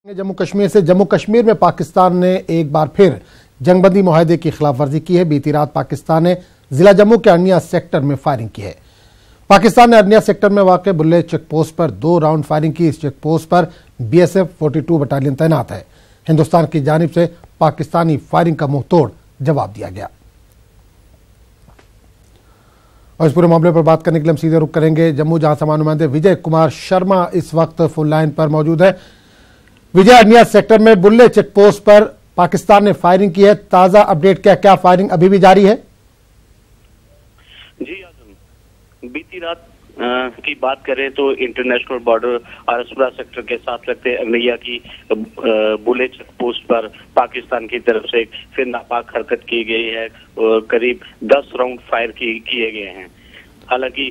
जम्मू कश्मीर से जम्मू कश्मीर में पाकिस्तान ने एक बार फिर जंगबंदी मुआहदे की खिलाफ वर्जी की है। बीती रात पाकिस्तान ने जिला जम्मू के अर्निया सेक्टर में फायरिंग की है। पाकिस्तान ने अर्निया सेक्टर में वाक़ बुल्ले चेक पोस्ट पर 2 राउंड फायरिंग की। इस चेक पोस्ट पर BSF 42 बटालियन तैनात है। हिंदुस्तान की जानिब से पाकिस्तानी फायरिंग का मुंहतोड़ जवाब दिया गया। और इस पूरे मामले पर बात करने के लिए हम सीधे रुख करेंगे जम्मू, जहां समाचार नुमाइंदे विजय कुमार शर्मा इस वक्त फुल लाइन पर मौजूद है। विजय, अर्निया सेक्टर में बुल्ले चेक पोस्ट पर पाकिस्तान ने फायरिंग की है। ताजा अपडेट क्या फायरिंग अभी भी जारी है? जी आजम, बीती रात की बात करें तो इंटरनेशनल बॉर्डर आरसपुरा सेक्टर के साथ लगते अर्निया की बुल्ले चेक पोस्ट पर पाकिस्तान की तरफ से फिर नापाक हरकत की गई है और करीब 10 राउंड फायर किए गए हैं। हालांकि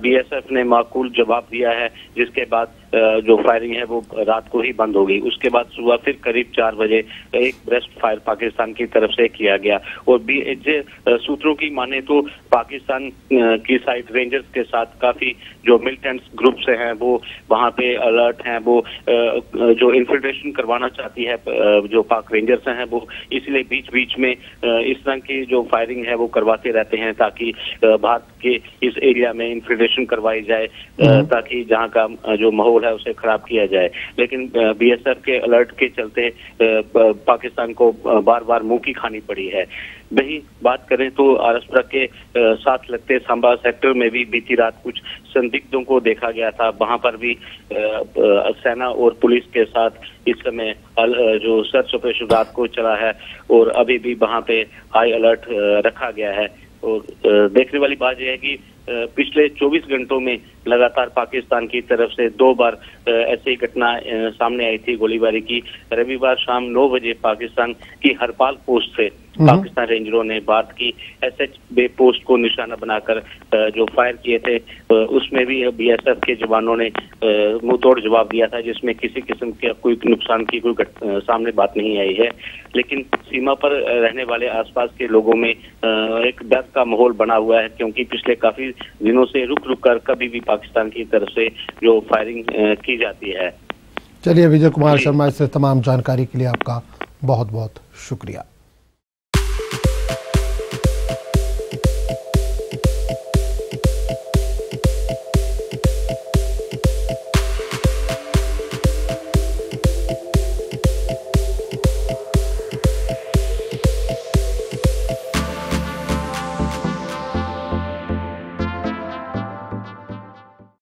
BSF ने माकूल जवाब दिया है, जिसके बाद जो फायरिंग है वो रात को ही बंद हो गई। उसके बाद सुबह फिर करीब 4 बजे एक ब्रेस्ट फायर पाकिस्तान की तरफ से किया गया। और सूत्रों की माने तो पाकिस्तान की साइड रेंजर्स के साथ काफी जो मिलिटेंट्स ग्रुप्स हैं वो वहां पे अलर्ट हैं। वो जो इन्फिल्ट्रेशन करवाना चाहती है जो पाक रेंजर्स हैं वो इसलिए बीच बीच में इस तरह की जो फायरिंग है वो करवाते रहते हैं ताकि भारत के इस एरिया में इन्फिल्ट्रेशन करवाई जाए, ताकि जहां का जो माहौल है उसे खराब किया जाए। लेकिन BSF के अलर्ट के चलते पाकिस्तान को बार बार मुंह की खानी पड़ी है। वही बात करें तो आरसपुरा के साथ लगते सांबा सेक्टर में भी बीती रात कुछ संदिग्धों को देखा गया था। वहां पर भी सेना और पुलिस के साथ इस समय जो सर्च ऑपरेशन रात को चला है और अभी भी वहां पे हाई अलर्ट रखा गया है। और देखने वाली बात यह है कि पिछले 24 घंटों में लगातार पाकिस्तान की तरफ से 2 बार ऐसी घटना सामने आई थी गोलीबारी की। रविवार शाम 9 बजे पाकिस्तान की हरपाल पोस्ट से पाकिस्तान रेंजरों ने भारत की SH बे पोस्ट को निशाना बनाकर जो फायर किए थे उसमें भी BSF के जवानों ने मुंहतोड़ जवाब दिया था, जिसमें किसी किस्म के कोई नुकसान की कोई सामने बात नहीं आई है। लेकिन सीमा पर रहने वाले आसपास के लोगों में एक डर का माहौल बना हुआ है, क्योंकि पिछले काफी दिनों से रुक कर कभी भी पाकिस्तान की तरफ से जो फायरिंग की जाती है। चलिए विजय कुमार शर्मा, इस तमाम जानकारी के लिए आपका बहुत बहुत शुक्रिया।